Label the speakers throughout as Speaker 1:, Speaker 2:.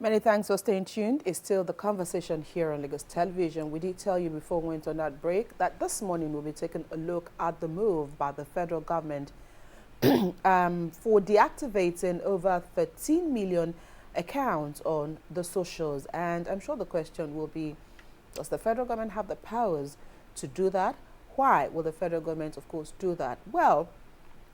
Speaker 1: Many thanks for staying tuned. It's still the conversation here on Lagos Television. We did tell you before we went on that break that this morning we'll be taking a look at the move by the federal government for deactivating over 13 million accounts on the socials. And I'm sure the question will be, does the federal government have the powers to do that? Why will the federal government, of course, do that? Well,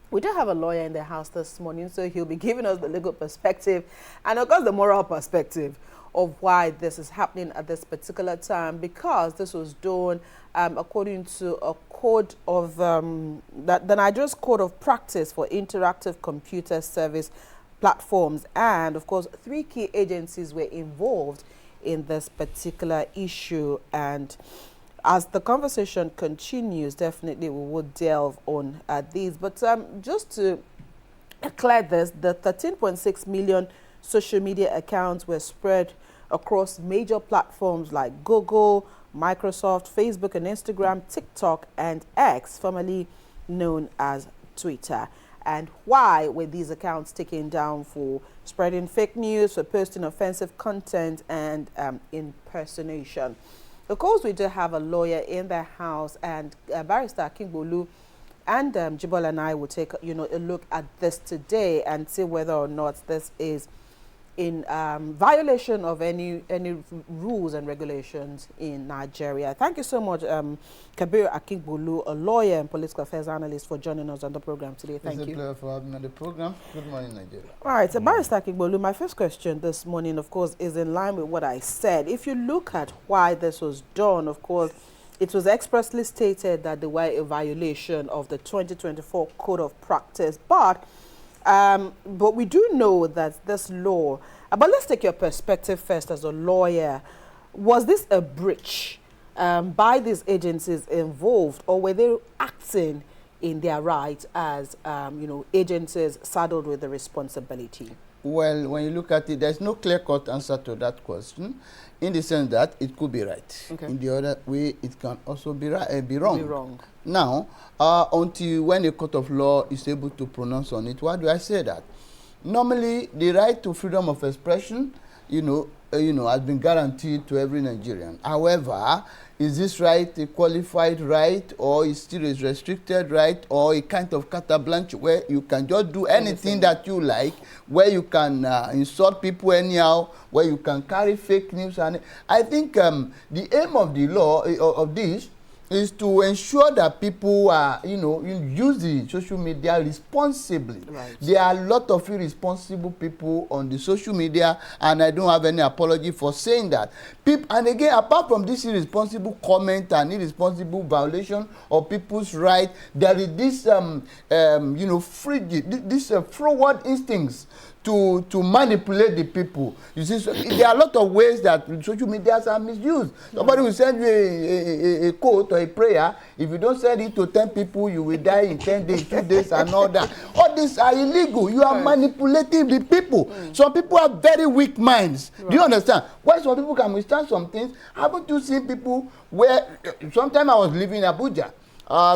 Speaker 1: we do have a lawyer in the house this morning, so he'll be giving us the legal perspective and, of course, the moral perspective of why this is happening at this particular time, because this was done according to a code of the Nigeria's Code of Practice for Interactive Computer Service Platforms. And, of course, 3 key agencies were involved in this particular issue. And as the conversation continues, definitely we will delve on these. But just to clear this, the 13.6 million social media accounts were spread across major platforms like Google, Microsoft, Facebook and Instagram, TikTok and X, formerly known as Twitter. And why were these accounts taken down? For spreading fake news, for posting offensive content and impersonation. Of course, we do have a lawyer in the house, and Barrister Akingbolu and Jibola and I will take a look at this today and see whether or not this is in violation of any rules and regulations in Nigeria. Thank you so much, Kabir Akingbolu, a lawyer and political affairs analyst, for joining us on the program today. Thank you.
Speaker 2: It's a pleasure for having me on the program. Good morning, Nigeria.
Speaker 1: All right, so Barrister Akingbolu, my first question this morning, of course, is in line with what I said. If you look at why this was done, of course, it was expressly stated that they were a violation of the 2024 Code of Practice. But we do know that this law, but let's take your perspective first as a lawyer. Was this a breach by these agencies involved, or were they acting in their right as, agencies saddled with the responsibility?
Speaker 2: Well, when you look at it, there's no clear-cut answer to that question, in the sense that it could be right. Okay. In the other way, it can also be wrong. Be wrong. Now, until when a court of law is able to pronounce on it, why do I say that? Normally, the right to freedom of expression, has been guaranteed to every Nigerian. However, is this right a qualified right, or is still a restricted right, or a kind of carte blanche where you can just do anything that you like, where you can insult people anyhow, where you can carry fake news? And I think the aim of the law of this is to ensure that people use the social media responsibly. Right. There are a lot of irresponsible people on the social media, and I don't have any apology for saying that. And again, apart from this irresponsible comment and irresponsible violation of people's rights, there is this, forward instincts to manipulate the people. You see, so there are a lot of ways that social media are misused. Somebody will send you a quote or a prayer. If you don't send it to 10 people, you will die in 10 days, 2 days, and all that. All these are illegal. You are manipulating the people. Some people have very weak minds. Do you understand? Why some people can withstand some things? Haven't you seen people where, sometime I was living in Abuja,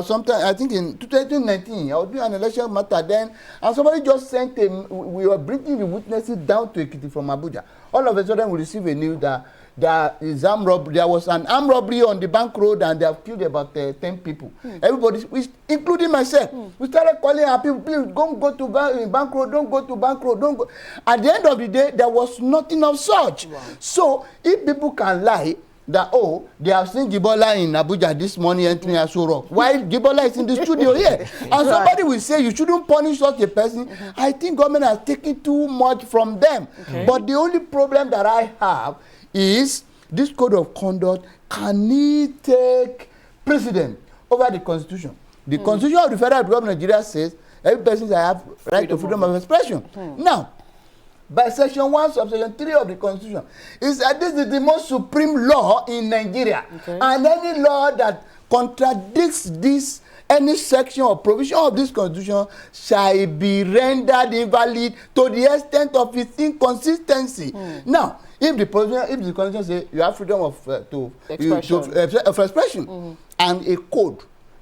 Speaker 2: sometime, I think in 2019, I was doing an election matter then, and somebody just sent we were bringing the witnesses down to Ekiti from Abuja. All of a sudden, we received a news that there was an armed robbery on the bank road, and they have killed about 10 people. Everybody, including myself, we started calling our people, please don't go to bank road, don't go to bank road, don't go. At the end of the day, there was nothing of such. Wow. So, if people can lie, that, they have seen Jibola in Abuja this morning entering Aso Rock, while Jibola is in the studio here. And somebody will say you shouldn't punish such a person. I think government has taken too much from them. Okay. But the only problem that I have is this code of conduct, can it take precedent over the Constitution? The Constitution of the Federal Republic of Nigeria says every person shall have right to freedom of expression. Now, by Section 1, Subsection 3 of the Constitution, is that this is the most supreme law in Nigeria. Okay. And any law that contradicts this, any section or provision of this Constitution, shall be rendered invalid to the extent of its inconsistency. Now, if the Constitution says you have freedom of expression, and a code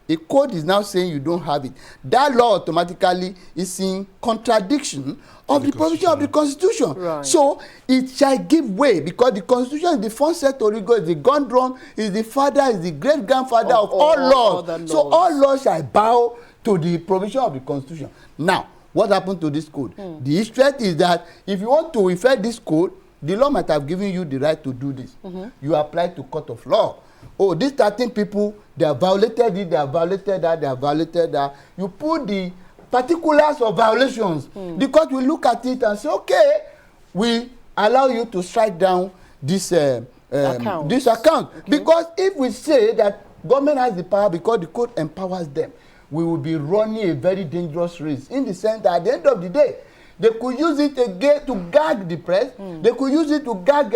Speaker 2: a code is now saying you don't have it, that law automatically is in contradiction of the provision of the Constitution.
Speaker 1: Right.
Speaker 2: So it shall give way, because the Constitution is the first set to rigor, is the gun drum, is the father, is the great grandfather of all laws. So all laws shall bow to the provision of the Constitution. Now, what happened to this code? The threat is that if you want to effect this code, the law might have given you the right to do this. You apply to court of law. Oh, these 13 people, they have violated it, they have violated that, they have violated that. You put the particulars of violations. The court will look at it and say, okay, we allow you to strike down this account. Okay. Because if we say that government has the power because the code empowers them, we will be running a very dangerous risk, in the sense that at the end of the day, they could use it again to gag the press. They could use it to gag,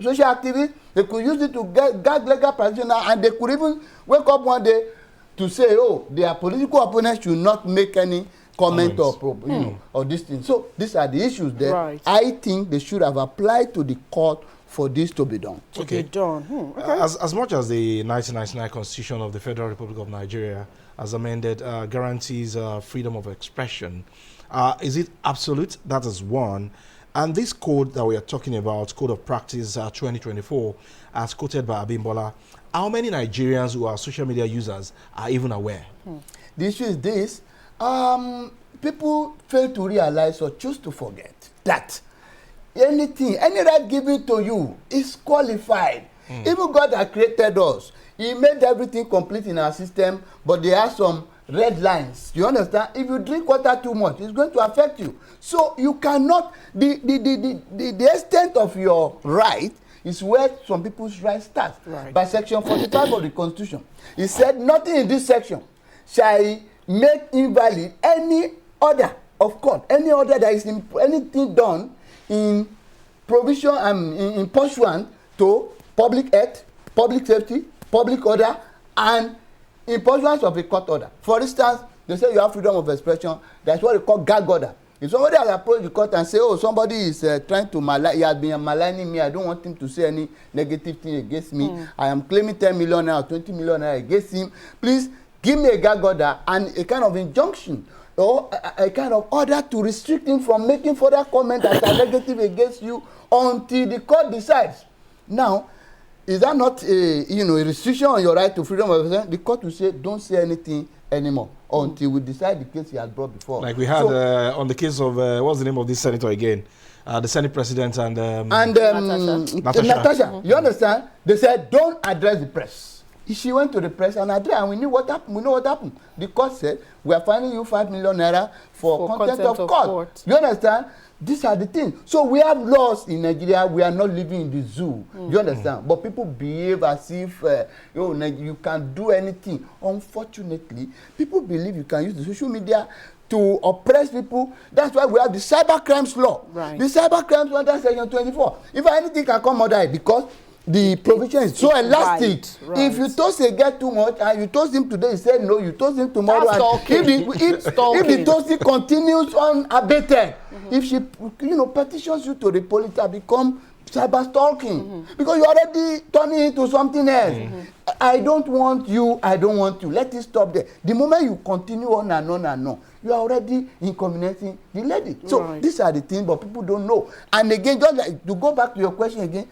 Speaker 2: social activists. They could use it to gag legal practitioners, and they could even wake up one day to say, oh, their political opponents should not make any comment or this thing. So these are the issues there. Right. I think they should have applied to the court for this to be done.
Speaker 3: Okay.
Speaker 1: Okay.
Speaker 3: As much as the 1999 Constitution of the Federal Republic of Nigeria, as amended, guarantees freedom of expression, is it absolute? That is one. And this code that we are talking about, Code of Practice 2024, as quoted by Abimbola, how many Nigerians who are social media users are even aware?
Speaker 2: The issue is this. People fail to realize or choose to forget that any right given to you is qualified. Even God that created us, he made everything complete in our system, but there are some red lines. You understand? If you drink water too much, it's going to affect you. So you cannot, the extent of your right is where some people's right starts. Right. By section 45 of the Constitution. It said nothing in this section shall make invalid any order of court, any order that is anything done in provision and in pursuant to public health, public safety, public order, and in pursuance of a court order. For instance, they say you have freedom of expression. That's what they call gag order. If somebody has approached the court and say, oh, somebody is trying to he has been maligning me, I don't want him to say any negative thing against me. I am claiming 10 million naira or 20 million naira against him. Please give me a gag order and a kind of injunction or a kind of order to restrict him from making further comment that are negative against you until the court decides. Now, is that not a restriction on your right to freedom of expression? The court will say, don't say anything anymore until we decide the case he has brought before.
Speaker 3: Like we had on the case of, what's the name of this senator again? The Senate President and
Speaker 2: Natasha. You understand? They said, don't address the press. She went to the press and addressed, and we knew what happened. We know what happened. The court said, we are finding you 5 million naira for contempt of court. You understand? These are the things. So we have laws in Nigeria. We are not living in the zoo. You understand? But people behave as if you can do anything. Unfortunately, people believe you can use the social media to oppress people. That's why we have the cyber crimes law. Right. The cyber crimes law, that's section 24. If anything can come under it, because the provision is so elastic. Right. If you toast a guy too much and you toast him today, he said no, you toast him tomorrow. If the toasting continues unabated, if she petitions you to the police, that become cyber stalking because you're already turning into something else. I don't want you, I don't want you. Let it stop there. The moment you continue on and on and on, you are already inconveniencing the lady. So these are the things, but people don't know. And again, just like to go back to your question again,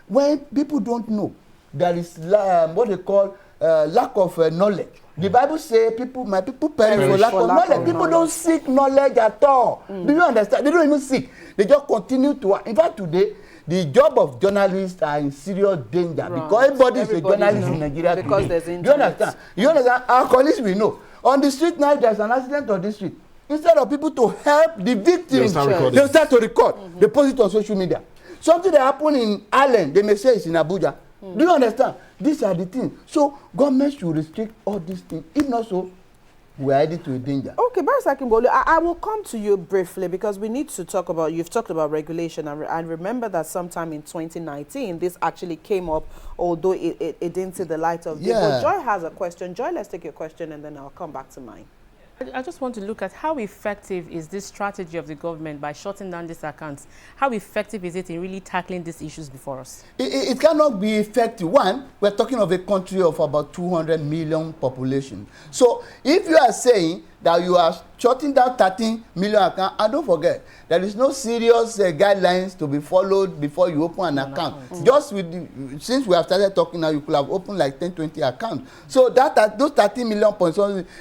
Speaker 2: when people don't know, there is what they call lack of knowledge. The Bible says my people perish for lack of knowledge. People don't seek knowledge at all. Do you understand? They don't even seek. They just continue to work. In fact, today, the job of journalists are in serious danger because everybody is a journalist in Nigeria
Speaker 1: because
Speaker 2: today.
Speaker 1: There's internet.
Speaker 2: You understand? Our colleagues we know. On the street now, there's an accident on the street. Instead of people to help the victims, they'll start to record. They post it on social media. Something that happened in Ireland, they may say it's in Abuja. Do you understand? These are the things. So government should restrict all these things. If not so, we are headed to a danger.
Speaker 1: Okay, Barrister Akimbolu, I will come to you briefly because we need to talk about, you've talked about regulation, and remember that sometime in 2019, this actually came up, although it didn't see the light of day. But Joy has a question. Joy, let's take your question and then I'll come back to mine.
Speaker 4: I just want to look at how effective is this strategy of the government by shutting down these accounts? How effective is it in really tackling these issues before us?
Speaker 2: It cannot be effective. One, we're talking of a country of about 200 million population. So if you are saying that you are shutting down 13 million accounts, and don't forget, there is no serious guidelines to be followed before you open an account. Just with since we have started talking now, you could have opened like 10, 20 accounts. So those 13 million points,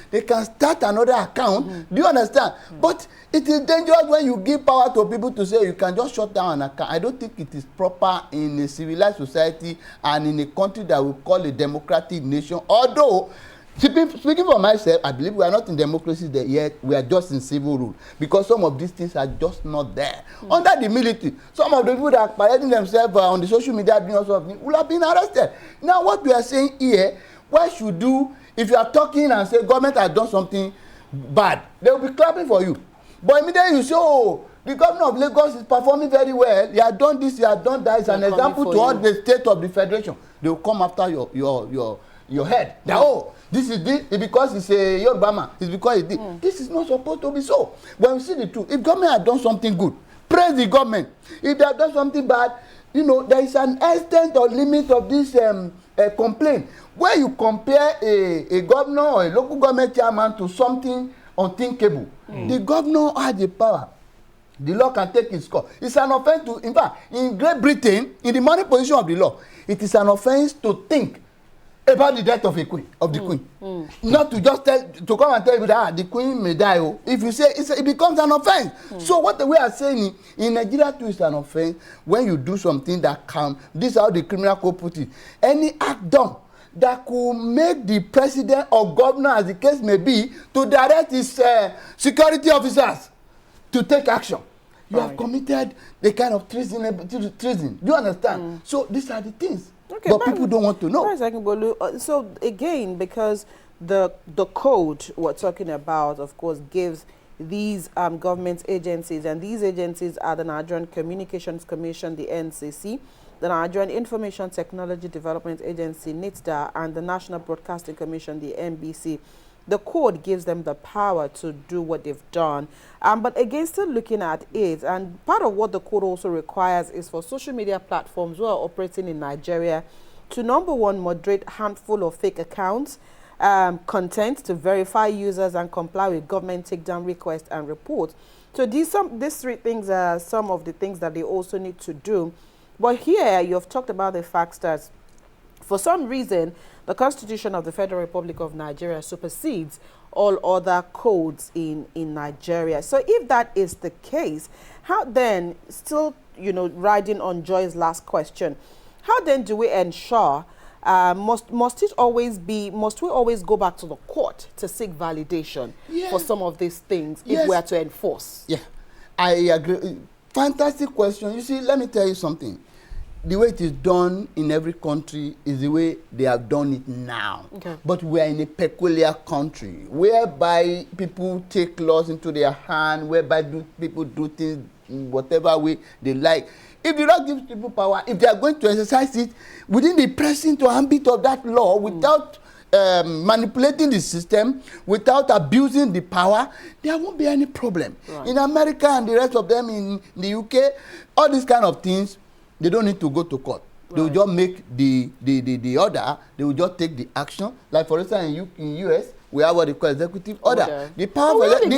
Speaker 2: they can start another account. Do you understand? But it is dangerous when you give power to people to say you can just shut down an account. I don't think it is proper in a civilized society and in a country that we call a democratic nation. Although, speaking for myself, I believe we are not in democracy there yet. We are just in civil rule because some of these things are just not there. Under the military, some of the people that are parading themselves on the social media doing all sorts of things will have been arrested. Now, what we are saying here, why should you, if you are talking and say government has done something bad, they will be clapping for you. But immediately you say, oh, the governor of Lagos is performing very well. He has done this, he has done that. It's an example to all the state of the federation. They will come after your head. That, oh, this is this, it's because it's a Yorubama. It's because it's this. This is not supposed to be so. When we see the truth, if government has done something good, praise the government. If they have done something bad, you know, there is an extent or limit of this complaint. When you compare a governor or a local government chairman to something unthinkable, the governor has the power. The law can take its course. It's an offense to, in fact, in Great Britain, in the money position of the law, it is an offense to think about the death of a queen, of the queen. Not to just to come and tell you that the queen may die. Oh. If you say it becomes an offense. So what we are saying in Nigeria too is an offense when you do something that can, this is how the criminal code put it, any act done that could make the president or governor, as the case may be, to direct his security officers to take action. You have committed the kind of treason. Do you understand? So these are the things. Okay, but people don't want to know.
Speaker 1: So again, because the code we're talking about, of course, gives these government agencies, and these agencies are the Nigerian Communications Commission, the NCC, the Nigerian Information Technology Development Agency, NITDA, and the National Broadcasting Commission, the NBC. The code gives them the power to do what they've done. But again, still looking at it, and part of what the code also requires is for social media platforms who are operating in Nigeria to, number one, moderate handful of fake accounts, content to verify users and comply with government takedown requests and reports. So these three things are some of the things that they also need to do. But here you've talked about the fact that for some reason, the Constitution of the Federal Republic of Nigeria supersedes all other codes in Nigeria. So if that is the case, how then, still, you know, riding on Joy's last question, how then do we ensure, must we always go back to the court to seek validation for some of these things if we are to enforce?
Speaker 2: Yeah, I agree. Fantastic question. You see, let me tell you something. The way it is done in every country is the way they have done it now. Okay. But we are in a peculiar country whereby people take laws into their hand, whereby people do things in whatever way they like. If the law gives people power, if they are going to exercise it within the present or ambit of that law without manipulating the system, without abusing the power, there won't be any problem. Right. In America and the rest of them in the UK, all these kind of things, they don't need to go to court. Right. They will just make the order. They will just take the action. Like for instance, in US, we have what they call executive order. The power of in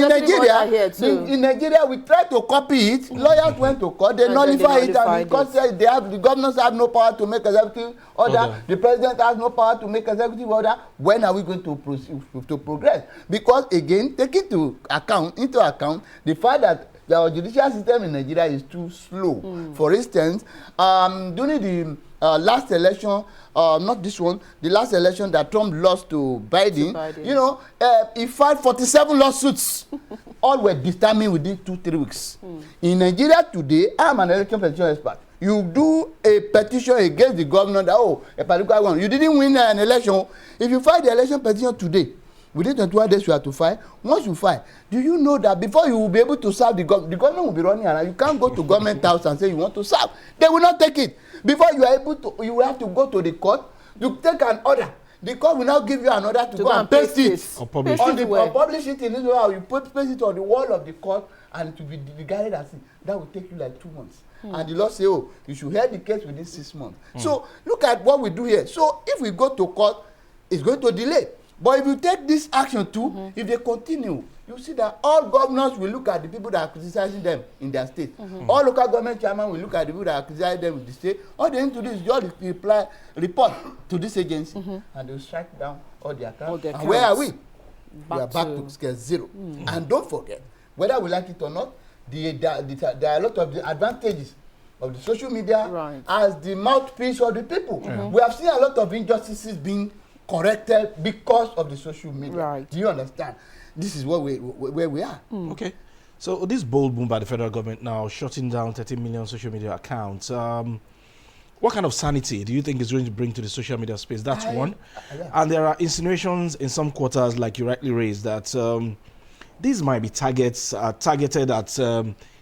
Speaker 2: Nigeria, we try to copy it. Lawyers went to court. They nullify it, and because the governors have no power to make executive order. The president has no power to make executive order. When are we going to proceed to progress? Because again, take into account the fact that the judicial system in Nigeria is too slow. For instance, during the last election, not this one, the last election that Trump lost to Biden, you know, he filed 47 lawsuits. All were determined within 2-3 weeks. In Nigeria today, I'm an election petition expert. You do a petition against the governor that, oh, a particular one, you didn't win an election. If you file the election petition today, within 21 days you have to file. Once you file, do you know that before you will be able to serve the government will be running around. You can't go to government house and say you want to serve. They will not take it. Before you are able to, you will have to go to the court to take an order. the court will now give you another to go and paste it.
Speaker 3: Or publish
Speaker 2: On
Speaker 3: it.
Speaker 2: the, or publish it in this way, you paste it on the wall of the court and to be regarded as it. That will take you like 2 months. And the law say, oh, you should hear the case within 6 months. So look at what we do here. So if we go to court, it's going to delay. But if you take this action too, if they continue, you see that all governors will look at the people that are criticizing them in their state. All local government chairmen will look at the people that are criticizing them in the state. All they need to do is just report to this agency, and they will strike down all their accounts. And where are we? We are back to scale zero. And don't forget, whether we like it or not, there are a lot of the advantages of the social media as the mouthpiece of the people. We have seen a lot of injustices being corrected because of the social media. Do you understand? This is where we are.
Speaker 3: Okay. So this bold move by the federal government now shutting down 13 million social media accounts. What kind of sanity do you think is going to bring to the social media space? That's one. And there are insinuations in some quarters, like you rightly raised, that these might be targeted at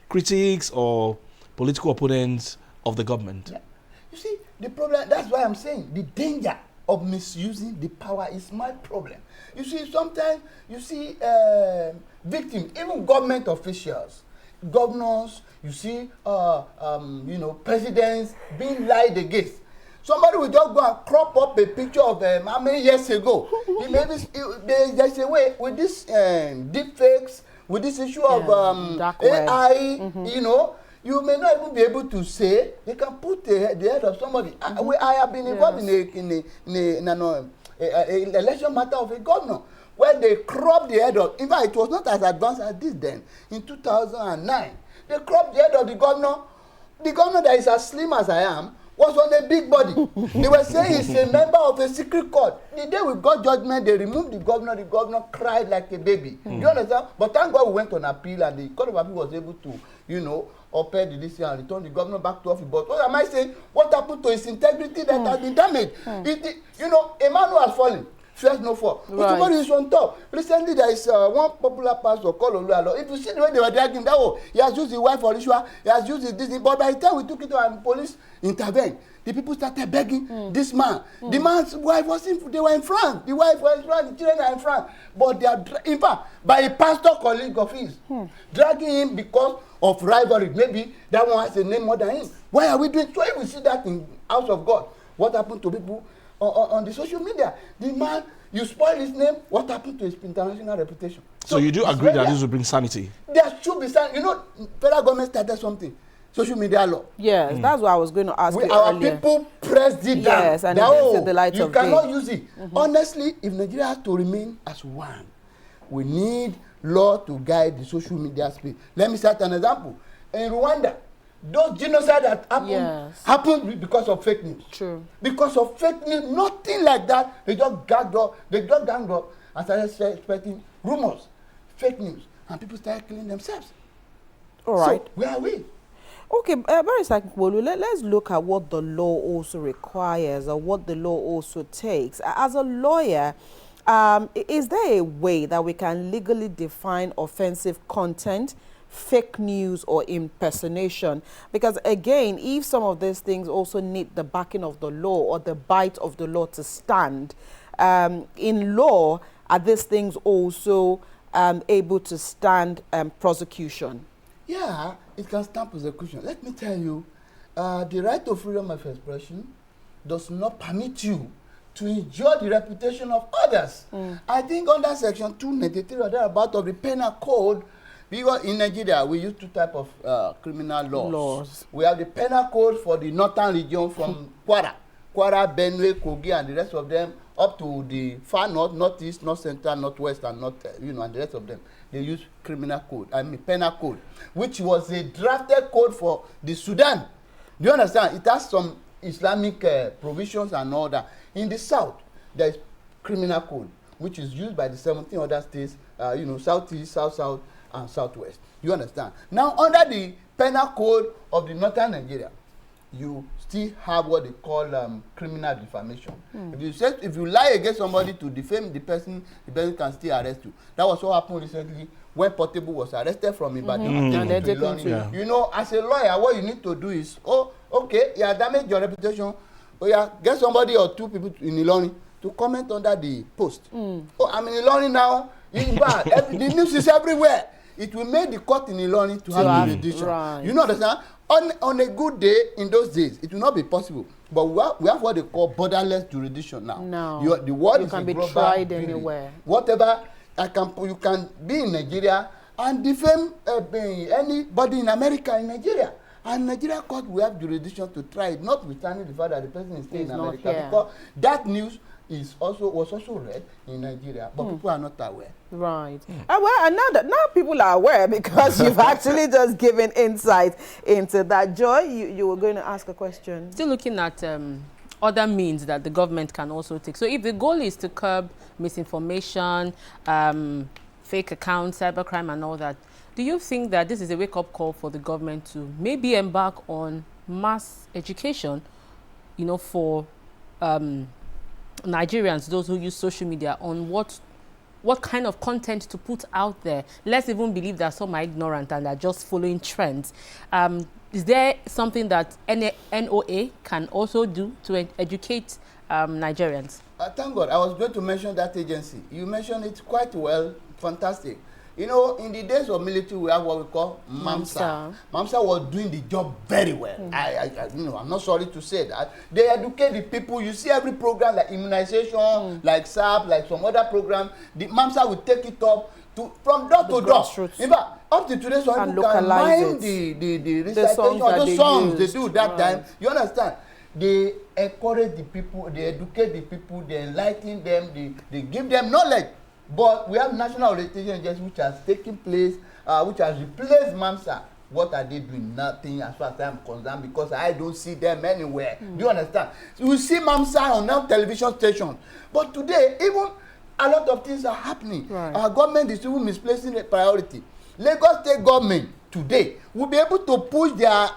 Speaker 3: critics or political opponents of the government.
Speaker 2: Yeah. You see, the problem, that's why I'm saying the danger of misusing the power is my problem. You see, sometimes you see victims, even government officials, governors, you see, presidents being lied against. Somebody will just go and crop up a picture of how many years ago. There's a way with this deep fakes, with this issue of AI, you know, you may not even be able to say, they can put the head of somebody. I have been involved in an election matter of a governor, where they cropped the head of, in fact, it was not as advanced as this then. In 2009, they cropped the head of the governor. The governor that is as slim as I am was on a big body. They were saying he's a member of a secret court. The day we got judgment, they removed the governor cried like a baby. You understand? But thank God we went on appeal, and the Court of Appeal was able to, you know, upheld the decision and return the governor back to office. But what am I saying? What happened to his integrity that has been damaged? You know, a man who has fallen fears no fall. But somebody is on top. Recently, there is one popular pastor called Oluwalo. If you see the way they were dragging that, he has used his wife for ritual, he has used his this. But by the time we took it to and police intervened, the people started begging this man. The man's wife was they were in France. The wife was in France, the children are in France. But they are, in fact, by a pastor colleague of his, dragging him because of rivalry. Maybe that one has a name more than him. Why are we doing? So if we see that in House of God, what happened to people on the social media? The man, you spoil his name, what happened to his international reputation?
Speaker 3: So you do agree that this will bring sanity?
Speaker 2: There should be sanity. You know, federal government started something. Social media law.
Speaker 1: Yes, that's what I was going to ask you
Speaker 2: our
Speaker 1: earlier.
Speaker 2: people pressed it down.
Speaker 1: Yes, and the light
Speaker 2: you
Speaker 1: of
Speaker 2: cannot
Speaker 1: day.
Speaker 2: use it. Honestly, if Nigeria has to remain as one, we need law to guide the social media space. Let me cite an example. In Rwanda, those genocide that happened because of fake news.
Speaker 1: True.
Speaker 2: Because of fake news, nothing like that. They just ganged up and started spreading rumors, fake news, and people started killing themselves.
Speaker 1: All right.
Speaker 2: So where are we? Okay,
Speaker 1: Barrister Akpolu, let's look at what the law also requires or what the law also takes. As a lawyer, is there a way that we can legally define offensive content, fake news, or impersonation? Because again, if some of these things also need the backing of the law or the bite of the law to stand, in law, are these things also able to stand prosecution?
Speaker 2: Yeah, it can stand prosecution. Let me tell you, the right to freedom of expression does not permit you to injure the reputation of others. I think under Section 293 or thereabout of the Penal Code, because in Nigeria we use two types of criminal laws. We have the Penal Code for the northern region from Kwara, Benue, Kogi, and the rest of them, up to the far north, northeast, north central, northwest, and and the rest of them. They use penal code, which was a drafted code for the Sudan. Do you understand? It has some Islamic provisions and all that. In the south, there is criminal code, which is used by the 17 other states, southeast, south, and southwest. You understand? Now, under the penal code of the northern Nigeria, you still have what they call criminal defamation. If you lie against somebody to defame the person can still arrest you. That was what happened recently when Portable was arrested from Ibadan. You know, as a lawyer, what you need to do is, okay, you have damaged your reputation. Get somebody or two people in Ilorin to comment under the post. Oh, I'm in Ilorin now. The news is everywhere. It will make the court in Ilorin to have jurisdiction.
Speaker 1: Right.
Speaker 2: You know understand? On a good day, in those days, it will not be possible. But we have what they call borderless jurisdiction now.
Speaker 1: No.
Speaker 2: The word
Speaker 1: you
Speaker 2: is
Speaker 1: can
Speaker 2: a
Speaker 1: be
Speaker 2: global
Speaker 1: tried
Speaker 2: village.
Speaker 1: anywhere.
Speaker 2: Whatever, you can be in Nigeria and defame anybody in America in Nigeria. And Nigeria court will have jurisdiction to try it, notwithstanding the fact that the person is staying in America. Because that news was also read in Nigeria, but people are not aware.
Speaker 1: Right. Well, and now people are aware because you've actually just given insight into that. Joy, you were going to ask a question.
Speaker 4: Still looking at other means that the government can also take. So if the goal is to curb misinformation, fake accounts, cybercrime and all that, do you think that this is a wake-up call for the government to maybe embark on mass education, you know, for Nigerians, those who use social media, on what kind of content to put out there? Let's even believe that some are ignorant and are just following trends. Is there something that NOA can also do to educate Nigerians?
Speaker 2: Thank God. I was going to mention that agency. You mentioned it quite well. Fantastic. You know, in the days of military, we have what we call MAMSA. MAMSA was doing the job very well. I'm not sorry to say that. They educate the people. You see every program like immunization, like SAP, like some other program, the MAMSA will take it up from door to door. In fact, up to today, some people can mime the recitation of those songs they do that time. You understand? They encourage the people, they educate the people, they enlighten them, they give them knowledge. But we have national orientation agency which has taken place, which has replaced MAMSA. What are they doing? Nothing as far as I'm concerned, because I don't see them anywhere. Do you understand? So we see MAMSA on our television station. But today, even a lot of things are happening.
Speaker 1: Right.
Speaker 2: Our government is even misplacing the priority. Lagos State government today will be able to push their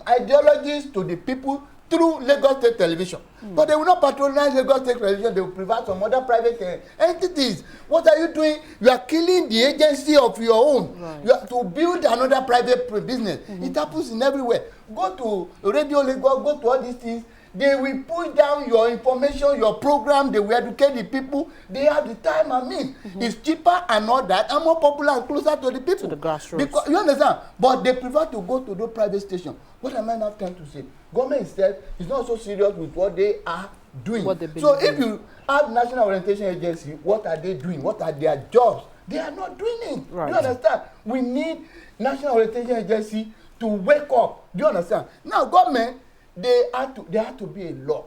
Speaker 2: ideologies to the people through Lagos State television. But they will not patronize Lagos State television. They will provide some other private entities. What are you doing? You are killing the agency of your own. Right. You have to build another private business. It happens in everywhere. Go to Radio Lagos, go to all these things. They will push down your information, your program. They will educate the people. They have the time and means. It's cheaper and all that, and more popular and closer to the people.
Speaker 1: To the grassroots.
Speaker 2: Because, you understand? But they prefer to go to the private station. What am I not trying to say? Government itself is not so serious with what they are doing. So if you have National Orientation Agency, what are they doing? What are their jobs? They are not doing it. Right. Do you understand? We need National Orientation Agency to wake up. Do you understand? Now, government, there have to be a law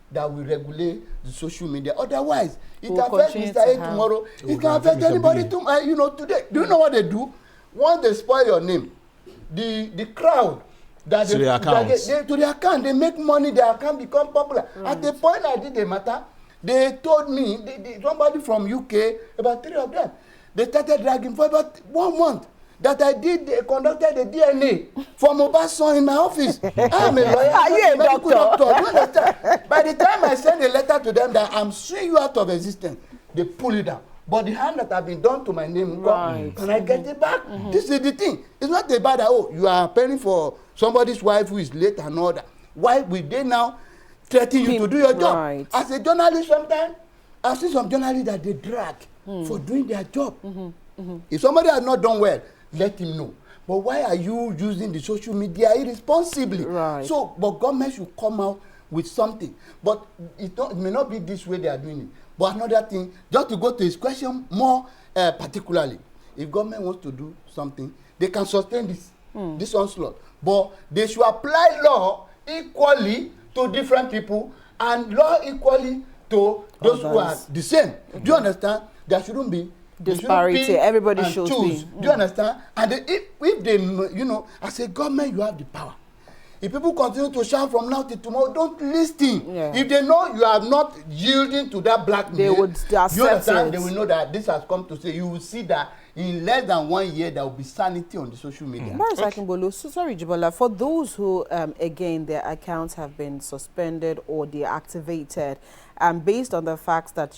Speaker 2: that will regulate the social media. Otherwise, it affects Mr. A tomorrow. It can affect anybody today. Do you know what they do? Once they spoil your name, the crowd that
Speaker 3: to their accounts.
Speaker 2: To their account, they make money, their account become popular. At the point I did the matter, they told me, somebody from UK, about 3 of them, they started dragging for about 1 month that conducted a DNA for mobile son in my office. I am a lawyer.
Speaker 1: Are you a doctor?
Speaker 2: Do you understand? By the time I send a letter to them that I'm suing you out of existence, they pull it down. But the harm that have been done to my name, can I get it back? This is the thing. It's not about that, you are paying for somebody's wife who is late and all that. Why will they now threaten you to do your job?
Speaker 1: Right.
Speaker 2: As a journalist, sometimes I've seen some journalists that they drag for doing their job. If somebody has not done well, let him know. But why are you using the social media irresponsibly?
Speaker 1: Right.
Speaker 2: So, but government should come out with something. But it may not be this way they are doing it. But another thing, just to go to his question more particularly, if government wants to do something, they can sustain this onslaught. But they should apply law equally to different people and law equally to those who are the same. Do you understand? There shouldn't be
Speaker 1: disparity. Everybody should be.
Speaker 2: Do you understand? And if they, as a government, you have the power. If people continue to shout from now till tomorrow, don't listen.
Speaker 1: Yeah.
Speaker 2: If they know you are not yielding to that blackmail,
Speaker 1: they would accept
Speaker 2: you understand?
Speaker 1: It.
Speaker 2: They will know that this has come to stay. You will see that in less than 1 year, there will be sanity on the social media.
Speaker 1: So sorry, Jibola, for those who, again, their accounts have been suspended or deactivated, based on the facts that,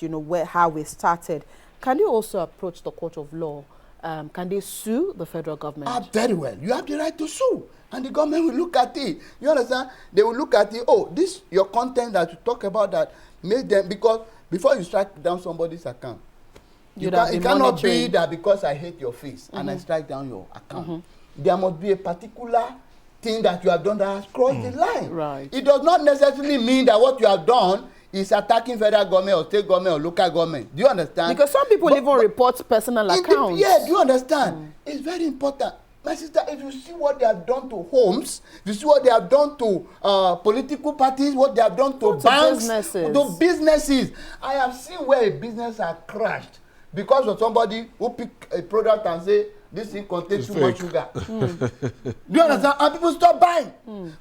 Speaker 1: how we started, can you also approach the court of law? Can they sue the federal government?
Speaker 2: Very well. You have the right to sue. And the government will look at it. You understand? They will look at it. Oh, this, your content that you talk about that made them, because before you strike down somebody's account,
Speaker 1: It
Speaker 2: cannot be
Speaker 1: monitoring.
Speaker 2: that because I hate your face and I strike down your account. There must be a particular thing that you have done that has crossed the line.
Speaker 1: Right.
Speaker 2: It does not necessarily mean that what you have done is attacking federal government or state government or local government. Do you understand?
Speaker 1: Because some people even report personal accounts.
Speaker 2: Yeah, do you understand? It's very important. My sister, if you see what they have done to homes, if you see what they have done to political parties, what they have done to banks, to businesses. I have seen where a business has crashed because of somebody who picked a product and say, this thing contains too much sugar. Do you understand? And people stop buying.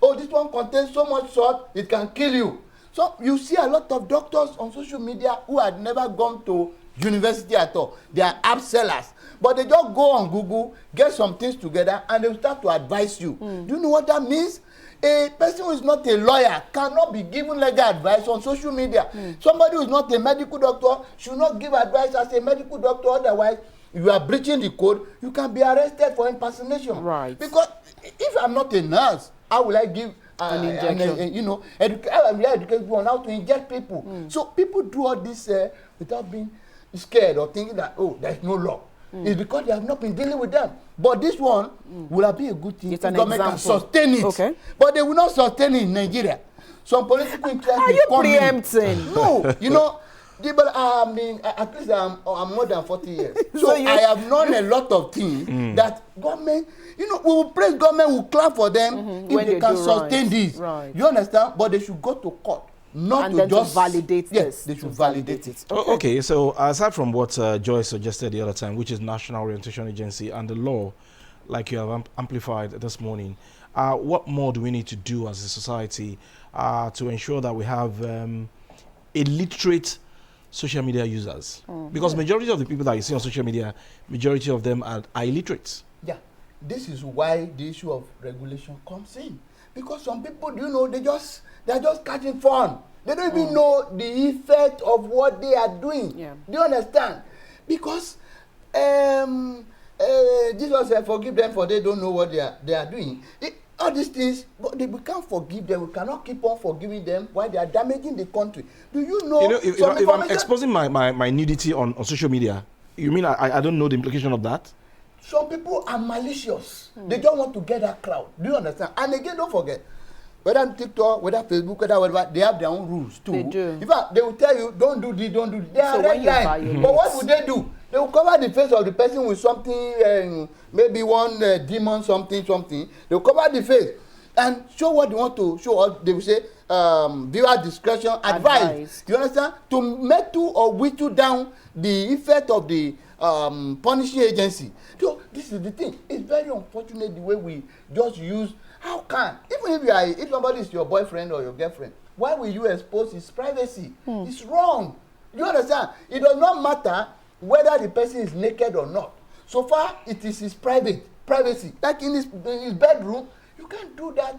Speaker 2: Oh, this one contains so much salt, it can kill you. So you see a lot of doctors on social media who had never gone to university at all. They are app sellers. But they just go on Google, get some things together, and they will start to advise you. Do you know what that means? A person who is not a lawyer cannot be given legal advice on social media. Somebody who is not a medical doctor should not give advice as a medical doctor. Otherwise, you are breaching the code. You can be arrested for impersonation.
Speaker 1: Right.
Speaker 2: Because if I'm not a nurse, how will I give
Speaker 1: an injection?
Speaker 2: Educate people on how to inject people. So people do all this without being scared or thinking that, oh, there's no law. It's because they have not been dealing with them. But this one will have been a good thing.
Speaker 1: It's
Speaker 2: the
Speaker 1: an
Speaker 2: government
Speaker 1: example.
Speaker 2: can sustain it.
Speaker 1: Okay.
Speaker 2: But they will not sustain it in Nigeria. Some political interests
Speaker 1: Are
Speaker 2: will
Speaker 1: you
Speaker 2: come in.
Speaker 1: preempting?
Speaker 2: No, you know, but I mean, at least I'm more than 40 years. So
Speaker 1: you-
Speaker 2: I have known a lot of things that government, you know, we will praise government, we will clap for them if
Speaker 1: When
Speaker 2: they
Speaker 1: they
Speaker 2: can
Speaker 1: do
Speaker 2: sustain
Speaker 1: right.
Speaker 2: this.
Speaker 1: Right.
Speaker 2: You understand? But they should go to court. Not
Speaker 1: And
Speaker 2: to
Speaker 1: then to
Speaker 2: just
Speaker 1: validate
Speaker 2: yes,
Speaker 1: this.
Speaker 2: they should
Speaker 1: To
Speaker 2: validate it.
Speaker 3: Okay, so aside from what Joyce suggested the other time, which is National Orientation Agency and the law, like you have amplified this morning, what more do we need to do as a society to ensure that we have illiterate social media users? Because majority of the people that you see on social media, majority of them are illiterate.
Speaker 2: Yeah, this is why the issue of regulation comes in. Because some people, you know, they're just catching fun. They don't even know the effect of what they are doing.
Speaker 1: Yeah.
Speaker 2: Do you understand? Because Jesus said, forgive them for they don't know what they are doing. All these things, but we can't forgive them. We cannot keep on forgiving them while they are damaging the country. Do you know?
Speaker 3: You know, if I'm exposing my nudity on social media, you mean I don't know the implication of that?
Speaker 2: Some people are malicious. They don't want to get that crowd. Do you understand? And again, don't forget, whether TikTok, whether Facebook, whether whatever, they have their own rules too.
Speaker 1: They do.
Speaker 2: In fact, they will tell you, don't do this, don't do this. They are
Speaker 1: So
Speaker 2: red
Speaker 1: when you
Speaker 2: line.
Speaker 1: violate-
Speaker 2: But what would they do? They will cover the face of the person with something, maybe one demon, something. They will cover the face and show what they want to show. Or they will say, viewer discretion, advice. You understand? To metal or whittle down the effect of the punishing agency. So this is the thing. It's very unfortunate the way we just use. How can, even if somebody is your boyfriend or your girlfriend, why will you expose his privacy? It's wrong. You understand? It does not matter whether the person is naked or not. So far, it is his privacy. Like in his bedroom, you can't do that.